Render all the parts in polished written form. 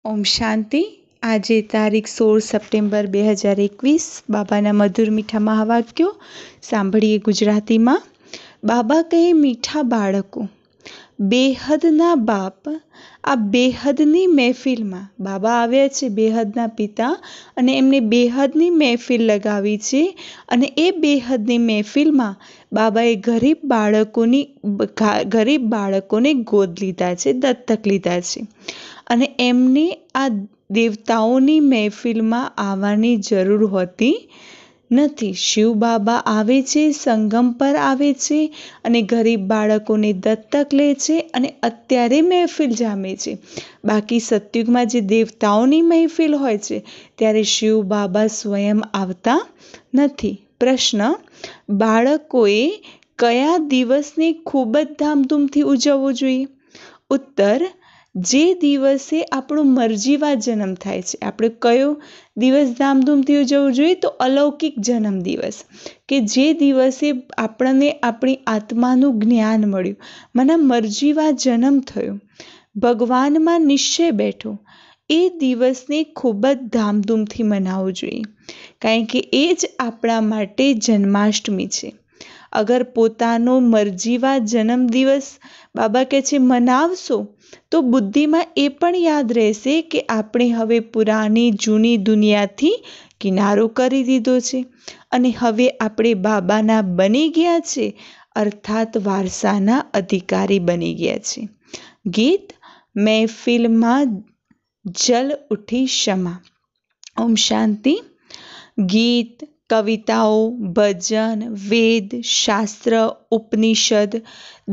ઓમ શાંતિ. આજે તારીખ 16 સપ્ટેમ્બર 2021. બાબાના મધુર મીઠા મહાવાક્યો સાંભળીએ ગુજરાતીમાં. બાબા કહે, મીઠા બાળકો, બેહદના બાપ આ બેહદની મહેફિલમાં બાબા આવ્યા છે, બેહદના પિતા, અને એમને બેહદની મહેફિલ લગાવી છે. અને એ બેહદની મહેફિલમાં બાબાએ ગરીબ બાળકોને ગોદ લીધા છે, દત્તક લીધા છે. અને એમને આ દેવતાઓની મહેફિલમાં આવવાની જરૂર હોતી નથી. શિવ બાબા આવે છે, સંગમ પર આવે છે અને ગરીબ બાળકોને દત્તક લે છે અને અત્યારે મહેફિલ જામે છે. બાકી સતયુગમાં જે દેવતાઓની મહેફિલ હોય છે ત્યારે શિવ બાબા સ્વયં આવતા નથી. પ્રશ્ન: બાળકોએ કયા દિવસને ખૂબ જ ધામધૂમથી ઉજવવો જોઈએ? ઉત્તર: જે દિવસે આપણો મરજીવા જન્મ થાય છે. આપણે કયો દિવસ ધામધૂમથી ઉજવવો જોઈએ? તો અલૌકિક જન્મ દિવસ, કે જે દિવસે આપણને આપણી આત્માનું જ્ઞાન મળ્યું, મને મરજીવા જન્મ થયો, ભગવાનમાં નિશ્ચય બેઠો, એ દિવસને ખૂબ જ ધામધૂમથી મનાવવો જોઈએ. કારણ કે એ જ આપણા માટે જન્માષ્ટમી છે. અગર પોતાનો મરજીવા જન્મદિવસ બાબા કહે છે મનાવશો તો બુદ્ધિમાં એ પણ યાદ રહેશે કે આપણે હવે પુરાની જૂની દુનિયાથી કિનારો કરી દીધો છે અને હવે આપણે બાબાના બની ગયા છે, અર્થાત વારસાના અધિકારી બની ગયા છે. ગીત: મહેફિલમાં જલ ઉઠી ક્ષમા. ઓમ શાંતિ. ગીત, કવિતાઓ, ભજન, વેદ, શાસ્ત્ર, ઉપનિષદ,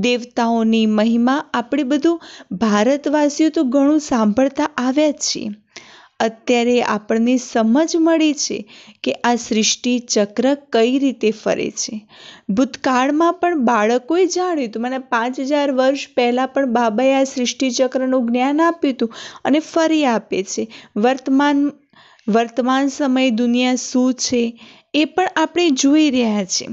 દેવતાઓની મહિમા આપણે બધું ભારતવાસીઓ તો ઘણું સાંભળતા આવ્યા છીએ. અત્યારે આપણને સમજ મળી છે કે આ સૃષ્ટિ ચક્ર કઈ રીતે ફરે છે. ભૂતકાળમાં પણ બાળકોએ જાણ્યું હતું, મને 5000 વર્ષ પહેલાં પણ બાબાએ આ સૃષ્ટિ ચક્રનું જ્ઞાન આપ્યું હતું અને ફરી આપે છે. વર્તમાન સમય દુનિયા શું છે એ પણ આપણે જોઈ રહ્યા છીએ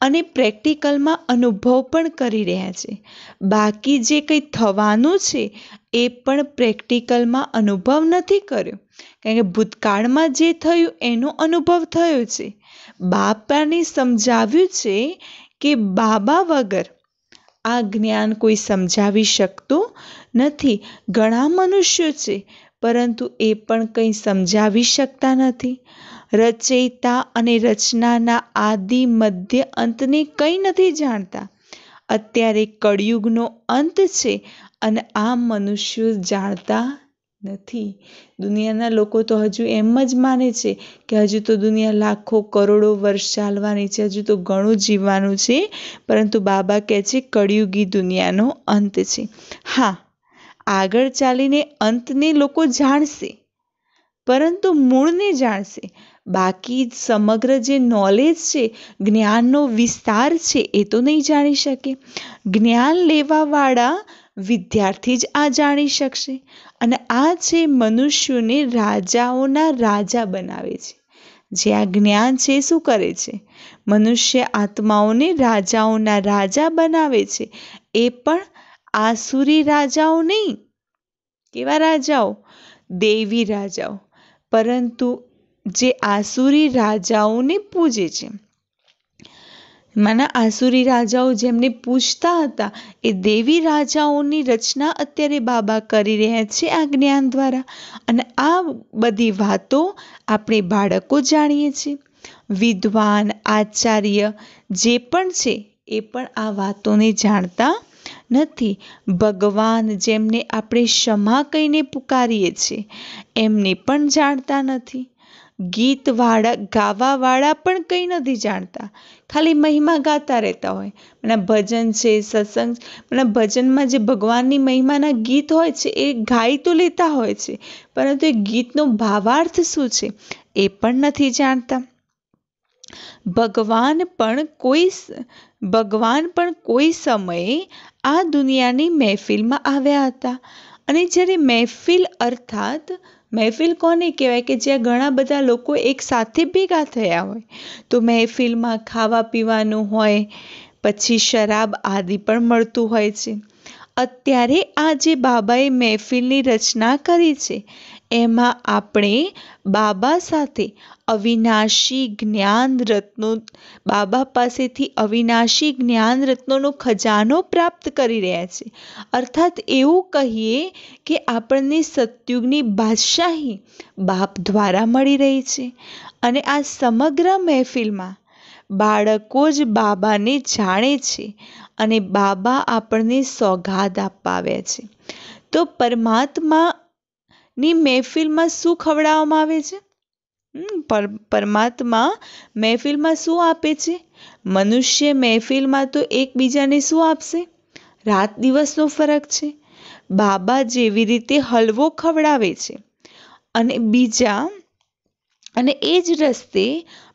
અને પ્રેક્ટિકલમાં અનુભવ પણ કરી રહ્યા છે. બાકી જે કંઈ થવાનું છે એ પણ પ્રેક્ટિકલમાં અનુભવ નથી કર્યો, કારણ કે ભૂતકાળમાં જે થયું એનો અનુભવ થયો છે. બાપાને સમજાવ્યું છે કે બાબા વગર આ જ્ઞાન કોઈ સમજાવી શકતું નથી. ઘણા મનુષ્યો છે પરંતુ એ પણ કંઈ સમજાવી શકતા નથી. રચયિતા અને રચનાના આદિ, મધ્ય, અંતને કંઈ નથી જાણતા. અત્યારે કળિયુગનો અંત છે અને આ મનુષ્યો જાણતા નથી. દુનિયાના લોકો તો હજુ એમ જ માને છે કે હજુ તો દુનિયા લાખો કરોડો વર્ષ ચાલવાની છે, હજુ તો ઘણું જીવવાનું છે, પરંતુ બાબા કહે છે કળિયુગી દુનિયાનો અંત છે. હા, આગળ ચાલીને અંતને લોકો જાણશે, પરંતુ મૂળને જાણશે. બાકી સમગ્ર જે નોલેજ છે, જ્ઞાનનો વિસ્તાર છે, એ તો નહીં જાણી શકે. જ્ઞાન લેવાવાળા વિદ્યાર્થી જ આ જાણી શકશે. અને આ છે મનુષ્યોને રાજાઓના રાજા બનાવે છે. જે આ જ્ઞાન છે શું કરે છે? મનુષ્ય આત્માઓને રાજાઓના રાજા બનાવે છે. એ પણ આસુરી રાજાઓ નહીં. કેવા રાજાઓ? દેવી રાજાઓ. પરંતુ જે આસુરી રાજાઓને પૂજે છે, આસુરી રાજાઓ જેમને પૂજતા હતા એ દેવી રાજાઓની રચના અત્યારે બાબા કરી રહ્યા છે આ જ્ઞાન દ્વારા. અને આ બધી વાતો આપણે બાળકો જાણીએ છીએ. વિદ્વાન, આચાર્ય જે પણ છે એ પણ આ વાતોને જાણતા નથી. ભગવાન જેમને આપણે ક્ષમા કહીને પુકારીએ છીએ એમને પણ જાણતા નથી. ગાવાવાળા પણ કંઈ નથી જાણતા, ખાલી મહિમા ગાતા રહેતા હોય. ભજન છે, સત્સંગ, ભજનમાં જે ભગવાનની મહિમાના ગીત હોય છે એ ગાઈ તો લેતા હોય છે, પરંતુ એ ગીતનો ભાવાર્થ શું છે એ પણ નથી જાણતા. ભગવાન પણ કોઈ સમયે આ દુનિયાની મહેફિલમાં આવ્યા હતા. અને જ્યારે મહેફિલ, અર્થાત મહેફિલ કોને કહેવાય કે જ્યાં ઘણા બધા લોકો એક સાથે ભેગા થયા હોય, તો મહેફિલમાં ખાવા પીવાનું હોય, પછી શરાબ આદિ પણ મળતું હોય છે. અત્યારે આ જે બાબાએ મહેફિલની રચના કરી છે એમાં આપણે બાબા સાથે અવિનાશી જ્ઞાન રત્નો બાબા પાસેથી અવિનાશી જ્ઞાન રત્નોનો ખજાનો પ્રાપ્ત કરી રહ્યા છે. અર્થાત એવું કહીએ કે આપણને સતયુગની બાદશાહી બાપ દ્વારા મળી રહી છે. અને આ સમગ્ર મહેફિલમાં બાળકો જ બાબાને જાણે છે અને બાબા આપણને સોગાદ આપવા આવ્યા છે. તો પરમાત્માની મહેફિલમાં શું ખવડાવવામાં આવે છે? પરમાત્મા મહેફિલમાં શું આપે છે? મનુષ્ય મહેફિલમાં તો એકબીજાને શું આપશે? રાત દિવસનો ફરક છે. બાબા જેવી રીતે હલવો ખવડાવે છે અને બીજા અને એ જ રસ્તે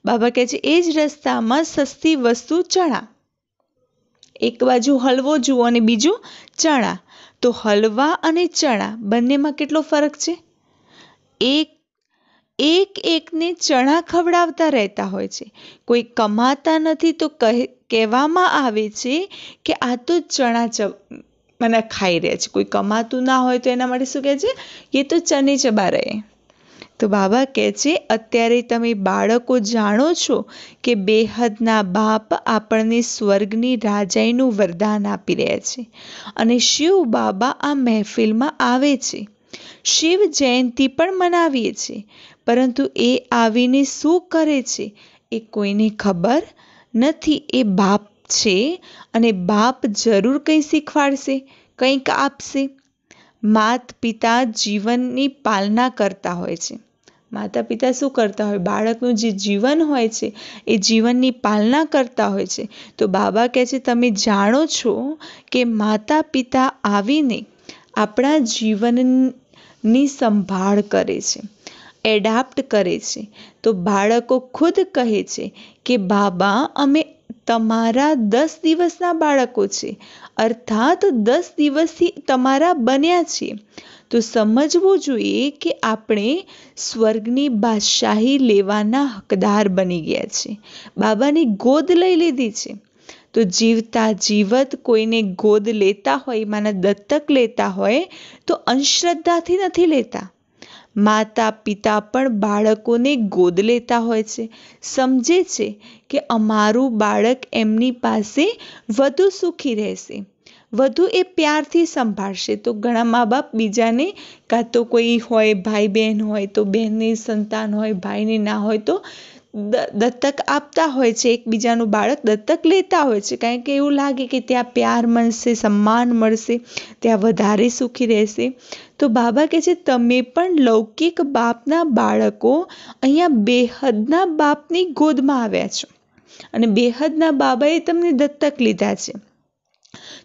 બાબા કહે છે એ જ રસ્તામાં સસ્તી વસ્તુ ચણા. એક બાજુ હલવો જુઓ અને બીજું ચણા. તો હલવા અને ચણા બંનેમાં કેટલો ફરક છે? એકને ચણા ખવડાવતા રહેતા હોય છે. કોઈ કમાતા નથી તો કહેવામાં આવે છે કે આ તો ચણા મને ખાઈ રહ્યા છે. કોઈ કમાતું ના હોય તો એના માટે શું કહે છે? એ તો ચને ચબા રહે. તો બાબા કહે છે અત્યારે તમે બાળકો જાણો છો કે બેહદના બાપ આપણને સ્વર્ગની રાજાઈનું વરદાન આપી રહ્યા છે અને શિવ બાબા આ મહેફિલમાં આવે છે. શિવ જયંતી પણ મનાવીએ છીએ, પરંતુ એ આવીને શું કરે છે એ કોઈને ખબર નથી. એ બાપ છે અને બાપ જરૂર કંઈ શીખવાડશે, કંઈક આપશે. માત પિતા જીવનની પાલના કરતા હોય છે. માતા પિતા શું કરતા હોય? બાળકનું જે જીવન હોય છે એ જીવનની પાલના કરતા હોય છે. તો બાબા કહે છે તમે જાણો છો કે માતા પિતા આવીને આપણા જીવનની સંભાળ કરે છે, એડાપ્ટ કરે છે. તો બાળકો ખુદ કહે છે કે બાબા અમે તમારા 10 દિવસના બાળકો છે, અર્થાત 10 દિવસથી તમારા બન્યા છીએ. તો સમજવું જોઈએ કે આપણે સ્વર્ગની બાદશાહી લેવાના હકદાર બની ગયા છે. બાબાની ગોદ લઈ લીધી છે. તો જીવતા જીવત કોઈને ગોદ લેતા હોય, માના દત્તક લેતા હોય તો અંધશ્રદ્ધાથી નથી લેતા. માતા પિતા પણ બાળકોને ગોદ લેતા હોય છે. સમજે છે કે અમારું બાળક એમની પાસે વધુ સુખી રહેશે, વધુ એ પ્યારથી સંભાળશે. તો ઘણા મા બાપ બીજાને, કાં તો કોઈ હોય ભાઈ બહેન હોય તો બહેનની સંતાન હોય, ભાઈને ના હોય તો દત્તક આપતા હોય છે, એકબીજાનું બાળક દત્તક લેતા હોય છે. કારણ કે એવું લાગે કે ત્યાં પ્યાર મળશે, સન્માન મળશે, ત્યાં વધારે સુખી રહેશે. તો બાબા કહે છે તમે પણ લૌકિક બાપના બાળકો અહીંયા બેહદના બાપની ગોદમાં આવ્યા છો અને બેહદના બાબાએ તમને દત્તક લીધા છે.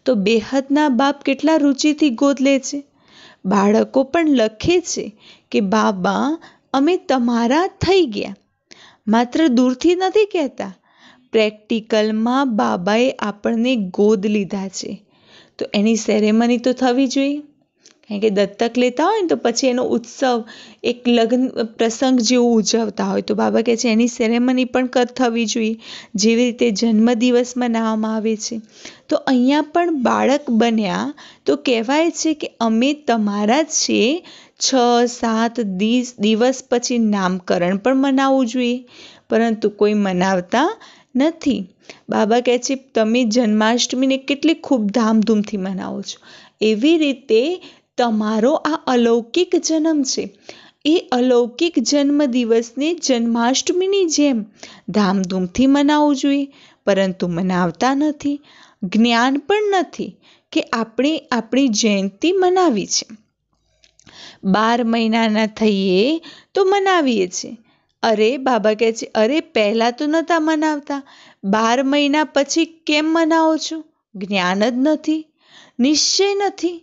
તો બેહદના બાપ કેટલા રુચિથી ગોદ લે છે. બાળકો પણ લખે છે કે બાબા અમે તમારા થઈ ગયા. માત્ર દૂરથી નથી કહેતા, પ્રેક્ટિકલમાં બાબાએ આપણને ગોદ લીધા છે. તો એની સેરેમની તો થવી જોઈએ. કારણ કે દત્તક લેતા હોય ને તો પછી એનો ઉત્સવ એક લગ્ન પ્રસંગ જેવું ઉજવતા હોય. તો બાબા કહે છે એની સેરેમની પણ થવી જોઈએ, જેવી રીતે જન્મદિવસ મનાવવામાં આવે છે. તો અહીંયા પણ બાળક બન્યા તો કહેવાય છે કે અમે તમારા જ છીએ. 6-7 દિવસ પછી નામકરણ પણ મનાવવું જોઈએ, પરંતુ કોઈ મનાવતા નથી. બાબા કહે છે તમે જન્માષ્ટમીને કેટલી ખૂબ ધામધૂમથી મનાવો છો, એવી રીતે તમારો આ અલૌકિક જન્મ છે એ અલૌકિક જન્મદિવસને જન્માષ્ટમીની જેમ ધામધૂમથી મનાવવું જોઈએ, પરંતુ મનાવતા નથી. જ્ઞાન પણ નથી કે આપણે આપણી જયંતી મનાવી છે. 12 મહિનાના થઈએ તો મનાવીએ છીએ. અરે બાબા કહે છે અરે પહેલાં તો નહોતા મનાવતા, 12 મહિના પછી કેમ મનાવો છો? જ્ઞાન જ નથી, નિશ્ચય નથી.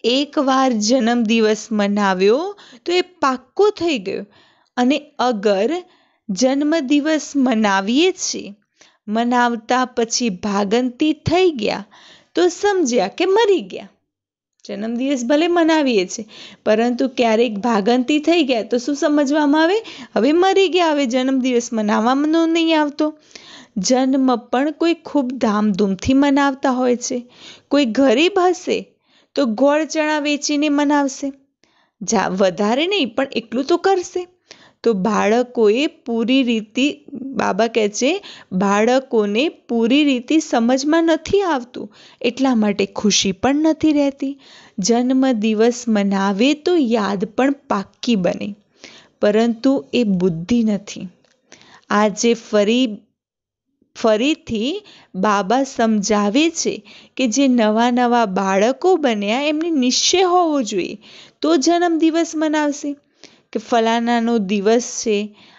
એકવાર જન્મદિવસ મનાવ્યો તો એ પાક્કો થઈ ગયો. અને અગર જન્મદિવસ મનાવીએ છીએ, મનાવતા પછી ભાગંતી થઈ ગયા તો સમજ્યા કે મરી ગયા. જન્મદિવસ ભલે મનાવીએ છીએ, પરંતુ ક્યારેક ભાગંતી થઈ ગયા તો શું સમજવામાં આવે? હવે મરી ગયા, હવે જન્મદિવસ મનાવવાનો નહીં આવતો. જન્મ પણ કોઈ ખૂબ ધામધૂમથી મનાવતા હોય છે. કોઈ ગરીબ હશે તો ગોળ ચણા વેચીને મનાવશે, વધારે નહીં પણ એટલું તો કરશે. તો બાળકોએ પૂરી રીતે, બાબા કહે છે, બાળકોને પૂરી રીતે સમજમાં નથી આવતું, એટલા માટે ખુશી પણ નથી રહેતી. જન્મદિવસ મનાવે તો યાદ પણ પાક્કી બને, પરંતુ એ બુદ્ધિ નથી. આજે ફરીથી બાબા સમજાવે છે કે જે નવા નવા બાળકો બન્યા એમને નિશ્ચય હોવો જોઈએ તો જન્મદિવસ મનાવશે, કે ફલાણાનો દિવસ છે,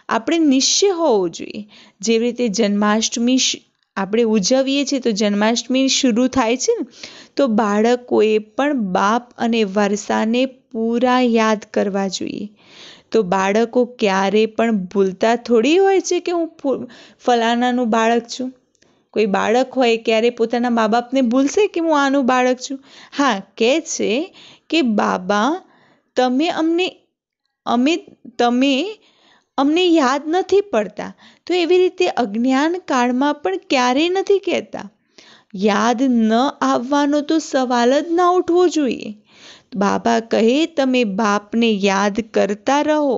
આપણે નિશ્ચય હોવો જોઈએ. જેવી રીતે જન્માષ્ટમી આપણે ઉજવીએ છીએ તો જન્માષ્ટમી શરૂ થાય છે ને, તો બાળકોએ પણ બાપ અને વારસાને પૂરા યાદ કરવા જોઈએ. તો બાળકો ક્યારે પણ ભૂલતા થોડી હોય છે કે હું ફલાણાનું બાળક છું. કોઈ બાળક હોય ક્યારે પોતાના મા બાપને ભૂલશે કે હું આનું બાળક છું? હા, કહે છે કે બાબા તમે અમને યાદ નથી પડતા. તો એવી રીતે અજ્ઞાન કાળમાં પણ ક્યારેય નથી કહેતા. યાદ ન આવવાનો તો સવાલ જ ના ઉઠવો જોઈએ. બાબા કહે તમે બાપને યાદ કરતા રહો,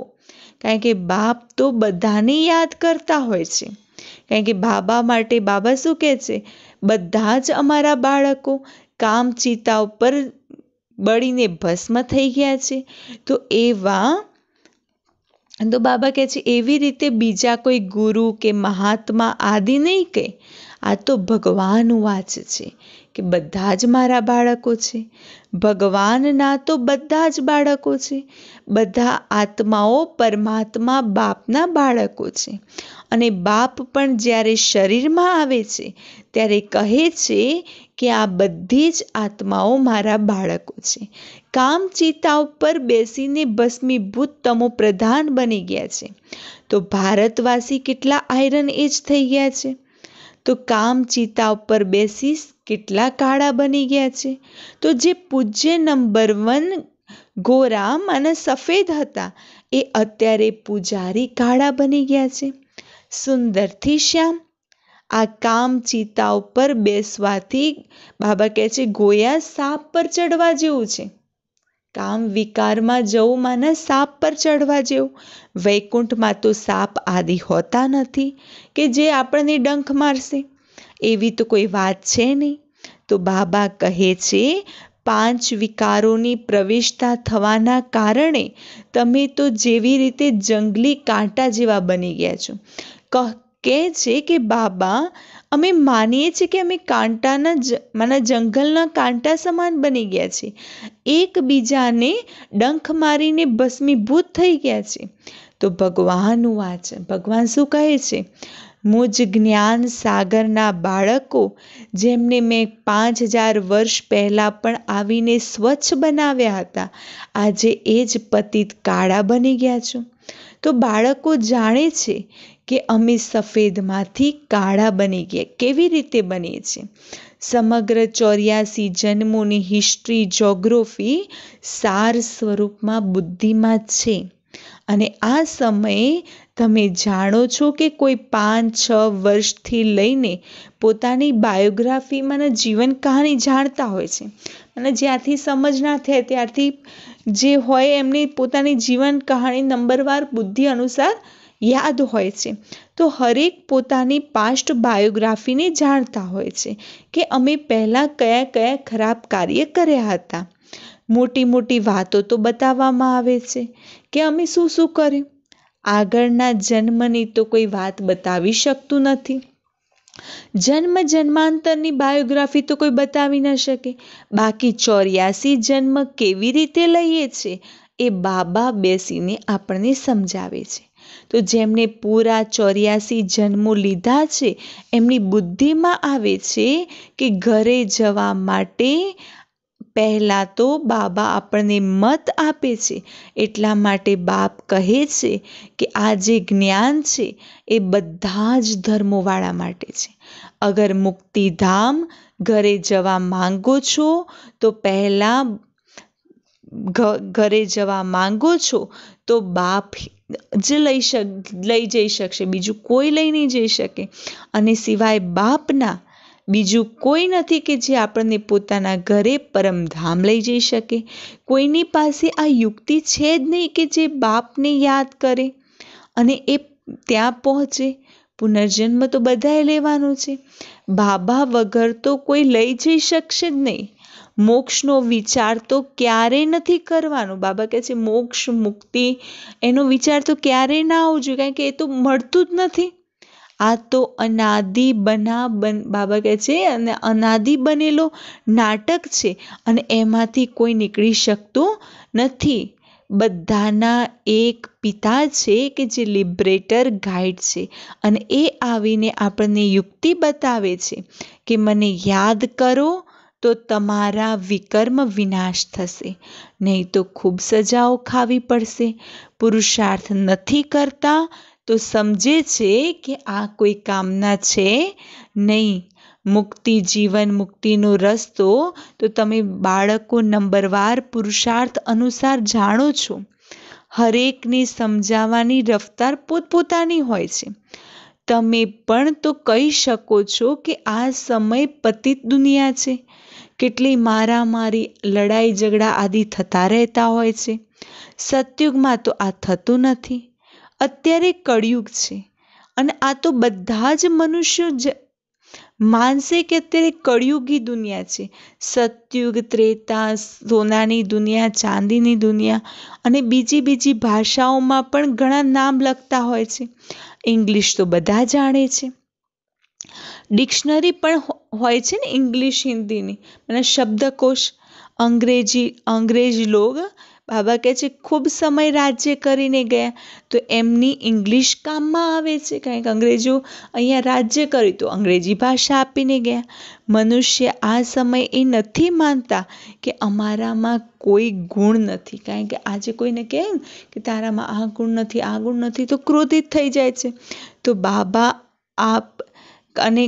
કારણ કે બાપ તો બધાને યાદ કરતા હોય છે. કારણ કે બાબા માટે બાબા શું કહે છે? બધા જ અમારા બાળકો કામચિતા ઉપર બળીને ભસ્મ થઈ ગયા છે. તો બાબા કહે છે એવી રીતે બીજા કોઈ ગુરુ કે મહાત્મા આદિ નહીં કહે, આ તો ભગવાન વાચ છે કે બધા જ મારા બાળકો છે. ભગવાનના તો બધા જ બાળકો છે. બધા આત્માઓ પરમાત્મા બાપના બાળકો છે. અને બાપ પણ જ્યારે શરીરમાં આવે છે ત્યારે કહે છે કે આ બધી જ આત્માઓ મારા બાળકો છે. કામચિતા ઉપર બેસીને ભસ્મીભૂત તમો પ્રધાન બની ગયા છે. તો ભારતવાસી કેટલા આયરન એજ થઈ ગયા છે. તો કામચિતા ઉપર બેસી કેટલા કાળા બની ગયા છે. તો જે પૂજ્ય નંબર 1 ગોરા અને સફેદ હતા એ અત્યારે પૂજારી કાળા બની ગયા છે. સુંદરથી શ્યામ. આ કામચિતા ઉપર બેસવાથી બાબા કહે છે ગોયા સાપ પર ચડવા જેવું છે. કામ વિકારમાં જવું માના સાપ પર ચડવા જેવું. વૈકુંઠમાં તો સાપ આદિ હોતા નથી કે જે આપણને ડંખ મારશે, એવી તો કોઈ વાત છે નહીં. તો બાબા કહે છે 5 વિકારોની પ્રવેશતા થવાના કારણે તમે તો જેવી રીતે જંગલી કાંટા જેવા બની ગયા છો. કહે છે કે બાબા અમે માનીએ છીએ કે અમે જંગલના કાંટા સમાન બની ગયા છે, એકબીજાને ડંખ મારીને ભસ્મીભૂત થઈ ગયા છે. તો ભગવાનનું વાચન, ભગવાન શું કહે છે? મુજ જ્ઞાન સાગરના બાળકો જેમને મેં 5000 વર્ષ પહેલાં પણ આવીને સ્વચ્છ બનાવ્યા હતા, આજે એ જ પતિત કાળા બની ગયા છો. તો બાળકો જાણે છે કે અમે સફેદમાંથી કાળા બની ગયા. કેવી રીતે બનીએ છીએ? સમગ્ર 84 જન્મોની હિસ્ટ્રી, જોગ્રાફી સાર સ્વરૂપમાં બુદ્ધિમાં છે. અને આ સમયે તમે જાણો છો કે કોઈ 5-6 વર્ષથી લઈને પોતાની બાયોગ્રાફીમાં જીવન કહાની જાણતા હોય છે. અને જ્યારથી સમજ ના થાય ત્યારથી જે હોય એમની પોતાની જીવન કહાણી નંબરવાર બુદ્ધિ અનુસાર યાદ હોય છે. તો હરેક પોતાની પાસ્ટ બાયોગ્રાફીને જાણતા હોય છે કે અમે પહેલાં કયા કયા ખરાબ કાર્ય કર્યા હતા. મોટી મોટી વાતો તો બતાવવામાં આવે છે કે અમે શું શું કર્યું. આગળના જન્મની તો કોઈ વાત બતાવી શકતું નથી. જન્માંતરની બાયોગ્રાફી તો કોઈ બતાવી ન શકે. બાકી 84 જન્મ કેવી રીતે લઈએ છે એ બાબા બેસીને આપણને સમજાવે છે. તો જેમને પૂરા 84 જન્મો લીધા છે એમની બુદ્ધિમાં આવે છે કે ઘરે જવા માટે પહેલાં તો બાબા આપણને મત આપે છે. એટલા માટે બાપ કહે છે કે આ જે જ્ઞાન છે એ બધા જ ધર્મોવાળા માટે છે. અગર મુક્તિધામ ઘરે જવા માંગો છો તો પહેલાં ઘરે જવા માંગો છો તો બાપ જ લઈ જઈ શકશે, બીજું કોઈ લઈ નહીં જઈ શકે. અને સિવાય બાપના બીજું કોઈ નથી કે જે આપણને પોતાના ઘરે પરમધામ લઈ જઈ શકે. કોઈની પાસે આ યુક્તિ છે જ નહીં કે જે બાપને યાદ કરે અને એ ત્યાં પહોંચે. પુનર્જન્મ તો બધાએ લેવાનો છે. બાબા વગર તો કોઈ લઈ જઈ શકશે જ નહીં. મોક્ષનો વિચાર તો ક્યારેય નથી કરવાનો. બાબા કહે છે મોક્ષ મુક્તિ એનો વિચાર તો ક્યારેય ના આવવો જોઈએ, કારણ કે એ તો મળતું જ નથી. આ તો બાબા કહે છે અને અનાદિ બનેલો નાટક છે અને એમાંથી કોઈ નીકળી શકતું નથી. બધાના એક પિતા છે કે જે લિબરેટર ગાઈડ છે અને એ આવીને આપણને યુક્તિ બતાવે છે કે મને યાદ કરો તો તમારા વિકર્મ વિનાશ થશે, નહીં તો ખૂબ સજાઓ ખાવી પડશે. પુરુષાર્થ નથી કરતા તો સમજે છે કે આ કોઈ કામના છે નહીં. મુક્તિ, જીવન મુક્તિનો રસ્તો તો તમે બાળકો નંબરવાર પુરુષાર્થ અનુસાર જાણો છો. હરેકને સમજાવવાની રફતાર પોતપોતાની હોય છે. તમે પણ તો કહી શકો છો કે આ સમય પતિત દુનિયા છે. કેટલી મારામારી, લડાઈ ઝઘડા આદિ થતા રહેતા હોય છે. સતયુગમાં તો આ થતું નથી. અત્યારે કળિયુગ છે અને આ તો બધા જ મનુષ્યો માનશે કે અત્યારે કળિયુગી દુનિયા છે. સતયુગ, ત્રેતા, સોનાની દુનિયા, ચાંદીની દુનિયા અને બીજી ભાષાઓમાં પણ ઘણા નામ લખતા હોય છે. ઇંગ્લિશ તો બધા જાણે છે. ડિક્શનરી પણ હોય છે ને ઇંગ્લિશ હિન્દીની, અને શબ્દકોશ. અંગ્રેજ લોગ બાબા કહે છે ખૂબ સમય રાજ્ય કરીને ગયા તો એમની ઇંગ્લિશ કામમાં આવે છે, કારણ કે અંગ્રેજો અહીંયા રાજ્ય કર્યું તો અંગ્રેજી ભાષા આપીને ગયા. મનુષ્ય આ સમય એ નથી માનતા કે અમારામાં કોઈ ગુણ નથી, કારણ કે આજે કોઈને કહે કે તારામાં આ ગુણ નથી તો ક્રોધિત થઈ જાય છે. તો બાબા અને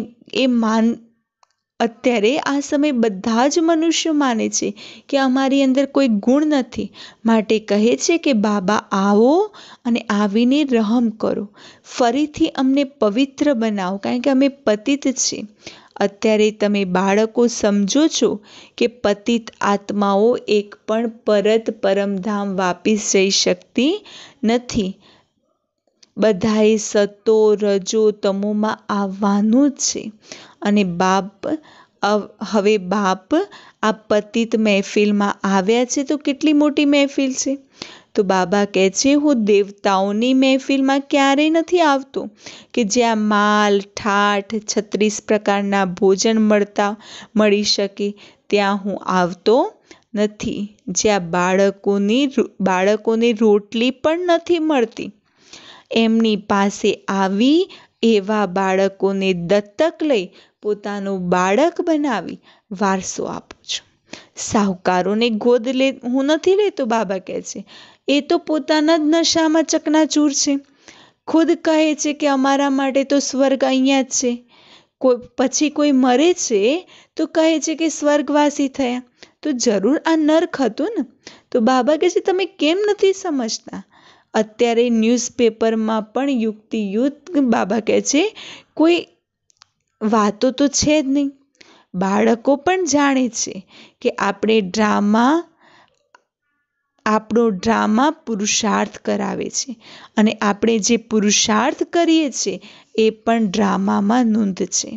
અત્યારે આ સમય બધા જ મનુષ્યો માને છે કે અમારી અંદર કોઈ ગુણ નથી, માટે કહે છે કે બાબા આવો અને આવીને રહમ કરો, ફરીથી અમને પવિત્ર બનાવો, કારણ કે અમે પતિત છીએ. અત્યારે તમે બાળકો સમજો છો કે પતિત આત્માઓ એક પણ પરત પરમધામ વાપસ જઈ શકતી નથી. બધાએ સતો રજો તમોમાં આવવાનું જ છે. અને હવે બાપ આ પતિત મહેફિલમાં આવ્યા છે તો કેટલી મોટી મહેફિલ છે. તો બાબા કહે છે હું દેવતાઓની મહેફિલમાં ક્યારેય નથી આવતો કે જ્યાં માલ, ઠાઠ, 36 પ્રકારના ભોજન મળી શકે, ત્યાં હું આવતો નથી. જ્યાં બાળકોને રોટલી પણ નથી મળતી, એમની પાસે આવી એવા બાળકોને દત્તક લઈ પોતાનું બાળક બનાવી વારસો આપું છું. સાહુકારોને ગોદ હું નથી લેતો. બાબા કહે છે એ તો પોતાના જ નશામાં ચકનાચૂર છે. ખુદ કહે છે કે અમારા માટે તો સ્વર્ગ અહીંયા જ છે. પછી કોઈ મરે છે તો કહે છે કે સ્વર્ગવાસી થયા, તો જરૂર આ નર્ક હતું ને. તો બાબા કહે છે તમે કેમ નથી સમજતા? અત્યારે ન્યૂઝપેપરમાં પણ યુક્તિયુક્ત બાબા કહે છે કોઈ વાતો તો છે જ નહીં. બાળકો પણ જાણે છે કે આપણો ડ્રામા પુરુષાર્થ કરાવે છે અને આપણે જે પુરુષાર્થ કરીએ છીએ એ પણ ડ્રામામાં નોંધ છે.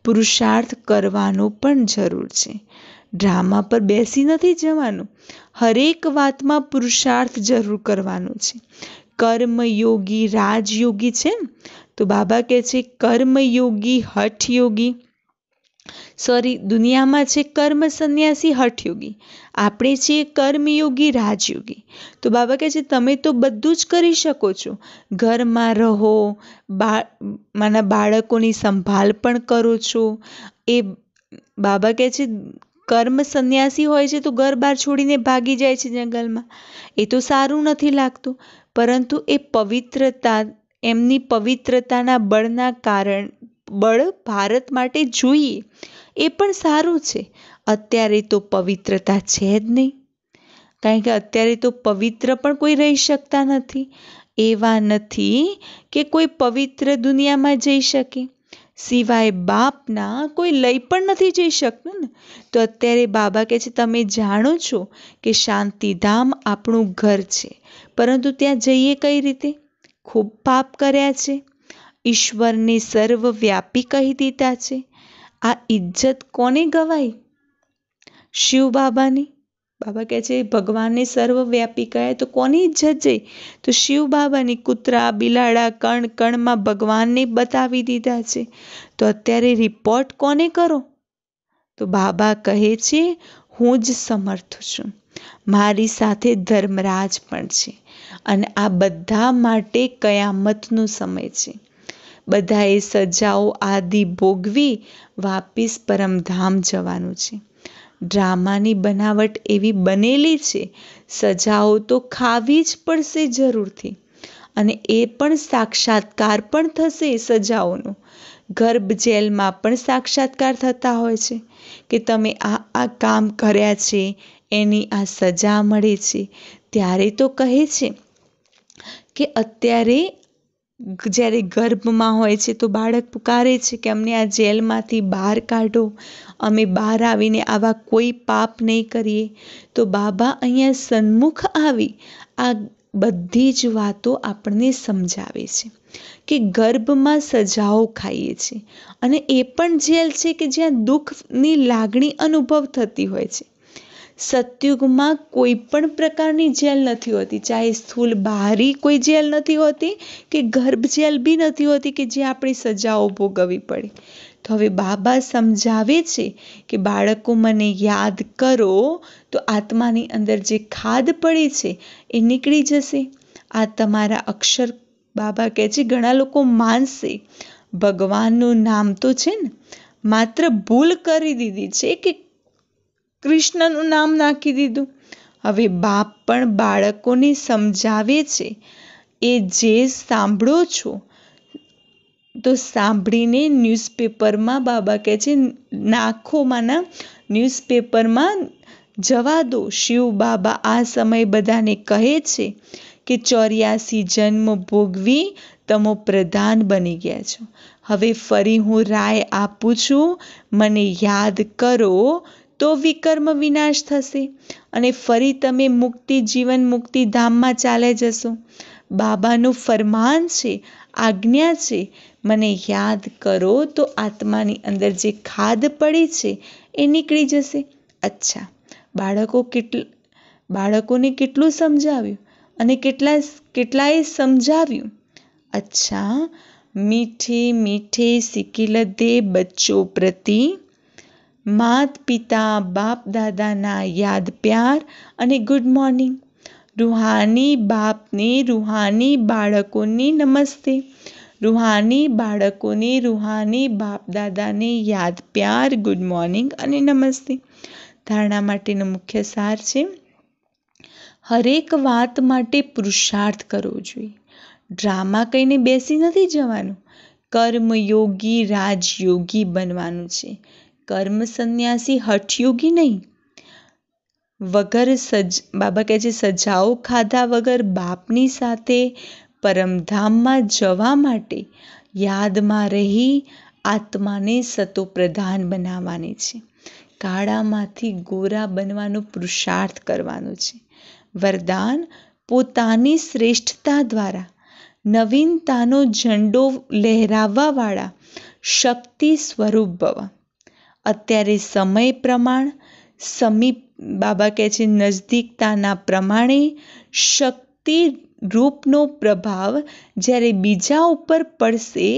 પુરુષાર્થ કરવાનો પણ જરૂર છે. ડ્રામા પર બેસી નથી જવાનું. હરેક વાતમાં પુરુષાર્થ જરૂર કરવાનો છે. કર્મયોગી, રાજયોગી છે તો બાબા કહે છે કર્મયોગી, હઠયોગી, દુનિયામાં છે કર્મ સંન્યાસી, હઠયોગી. આપણે છીએ કર્મયોગી, રાજયોગી. તો બાબા કહે છે તમે તો બધું જ કરી શકો છો. ઘરમાં રહો, બાળકોની સંભાળ પણ કરો છો. એ બાબા કહે છે કર્મ સંન્યાસી હોય છે તો ઘર બહાર છોડીને ભાગી જાય છે જંગલમાં. એ તો સારું નથી લાગતું, પરંતુ એ એમની પવિત્રતાના બળ ભારત માટે જોઈએ એ પણ સારું છે. અત્યારે તો પવિત્રતા છે જ નહીં, કારણ કે અત્યારે તો પવિત્ર પણ કોઈ રહી શકતા નથી. એવા નથી કે કોઈ પવિત્ર દુનિયામાં જઈ શકે. સિવાય બાપના કોઈ લઈ પણ નથી જઈ શકતું ને. તો અત્યારે બાબા કહે છે, તમે જાણો છો કે શાંતિધામ આપણું ઘર છે, પરંતુ ત્યાં જઈએ કઈ રીતે? ખૂબ પાપ કર્યા છે, ઈશ્વરને સર્વવ્યાપી કહી દીધા છે. આ ઇજ્જત કોને ગવાઈ? શિવ બાબાની. બાબા કહે છે ભગવાનને સર્વવ્યાપી કહે તો કોની ઇજ્જત જઈ? તો શિવ બાબાની. કૂતરા બિલાડા કણ કણમાં ભગવાનને બતાવી દીધા છે. તો અત્યારે રિપોર્ટ કોને કરો? તો બાબા કહે છે હું જ સમર્થ છું, મારી સાથે ધર્મરાજ પણ છે, અને આ બધા માટે કયામતનો સમય છે. બધાએ સજાઓ આદિ ભોગવી વાપિસ પરમધામ જવાનું છે. ડ્રામાની બનાવટ એવી બનેલી છે, સજાઓ તો ખાવી જ પડશે જરૂરથી, અને એ પણ સાક્ષાત્કાર પણ થશે સજાઓનો. ગર્ભ જેલમાં પણ સાક્ષાત્કાર થતા હોય છે કે તમે આ કામ કર્યા છે એની આ સજા મળે છે. ત્યારે તો કહે છે કે અત્યારે જ્યારે ગર્ભમાં હોય છે તો બાળક પુકારે છે કે અમને આ જેલમાંથી બહાર કાઢો, અમે બહાર આવીને આવા કોઈ પાપ નહીં કરીએ. તો બાબા અહીંયા સન્મુખ આવી આ બધી જ વાતો આપણને સમજાવે છે કે ગર્ભમાં સજાઓ ખાઈએ છીએ, અને એ પણ જેલ છે કે જ્યાં દુઃખની લાગણી અનુભવ થતી હોય છે. સતયુગમાં કોઈ પણ પ્રકારની જેલ નથી હોતી, ચાહે સ્થૂલ બહારી કોઈ જેલ નથી હોતી કે ગર્ભ જેલ બી નથી હોતી કે જે આપણી સજાઓ ભોગવવી પડે. તો હવે બાબા સમજાવે છે કે બાળકો મને યાદ કરો તો આત્માની અંદર જે ખાદ પડી છે એ નીકળી જશે. આ તમારા અક્ષર, બાબા કહે છે ઘણા લોકો માનશે ભગવાનનું નામ તો છે ને, માત્ર ભૂલ કરી દીધી છે કે કૃષ્ણનું નામ નાખી દીધું. હવે બાપ પણ બાળકોને સમજાવે છે એ જે સાંભળો છો તો સાંભળીને ન્યૂઝપેપરમાં, બાબા કહે છે નાખોમાંના ન્યૂઝપેપરમાં જવા દો. શિવ બાબા આ સમય બધાને કહે છે કે 84 જન્મ ભોગવી તમો પ્રધાન બની ગયા છો. હવે ફરી હું રાય આપું છું, મને યાદ કરો તો વિકર્મ વિનાશ થશે અને ફરી તમે મુક્તિ જીવન મુક્તિ ધામમાં ચાલે જશો. બાબાનું ફરમાન છે, આજ્ઞા છે, મને યાદ કરો તો આત્માની અંદર જે ખાદ પડી છે એ નીકળી જશે. અચ્છા, બાળકોને કેટલું સમજાવ્યું અને કેટલાએ સમજાવ્યું? अच्छा, मीठे मीठे सिकिलदे बच्चों प्रति मात પિતા બાપ દાદાના યાદ પ્યાર અને ગુડ મોર્નિંગ. રૂહાની બાપને રૂહાની બાળકોની નમસ્તે. રૂહાની બાળકોને રૂહાની બાપ દાદાને યાદ પ્યાર, ગુડ મોર્નિંગ અને નમસ્તે. ધારણા માટેનો મુખ્ય સાર છે, હરેક વાત માટે પુરુષાર્થ કરવો જોઈએ. ડ્રામા કહીને બેસી નથી જવાનું. કર્મયોગી રાજયોગી બનવાનું છે. કર્મ સંન્યાસી હઠયોગી નહીં. બાબા કહે છે સજાઓ ખાધા વગર બાપની સાથે પરમધામમાં જવા માટે યાદમાં રહી આત્માને સતોપ્રધાન બનાવવાની છે. કાળામાંથી ગોરા બનવાનો પુરુષાર્થ કરવાનો છે. વરદાન, પોતાની શ્રેષ્ઠતા દ્વારા નવીનતાનો ઝંડો લહેરાવવાવાળા શક્તિ સ્વરૂપ ભવ. અત્યારે સમય પ્રમાણ સમીપ, બાબા કહે છે નજદીકતાના પ્રમાણે શક્તિ રૂપનો પ્રભાવ જ્યારે બીજા ઉપર પડશે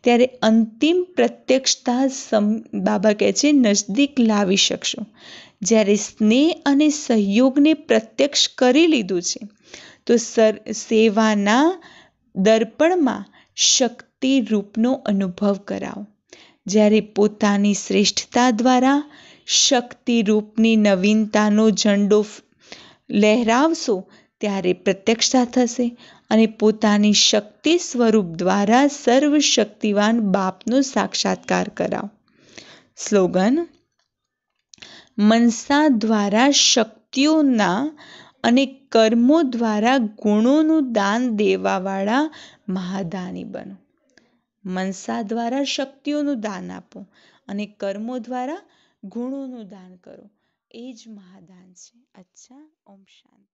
ત્યારે અંતિમ પ્રત્યક્ષતા બાબા કહે છે નજદીક લાવી શકશો. જ્યારે સ્નેહ અને સહયોગને પ્રત્યક્ષ કરી લીધું છે તો સેવાના દર્પણમાં શક્તિ રૂપનો અનુભવ કરાવો. જ્યારે પોતાની શ્રેષ્ઠતા દ્વારા શક્તિ રૂપની નવીનતાનો ઝંડો લહેરાવશો ત્યારે પ્રત્યક્ષતા થશે અને પોતાની શક્તિ સ્વરૂપ દ્વારા સર્વશક્તિવાન બાપનો સાક્ષાત્કાર કરાવો. સ્લોગન, મનસા દ્વારા શક્તિઓના અને કર્મો દ્વારા ગુણોનું દાન દેવાવાળા મહાદાની બનો. મનસા દ્વારા શક્તિઓનું દાન આપો અને કર્મો દ્વારા ગુણોનું દાન કરો. એ જ મહાદાન છે. અચ્છા, ઓમ શાંતિ.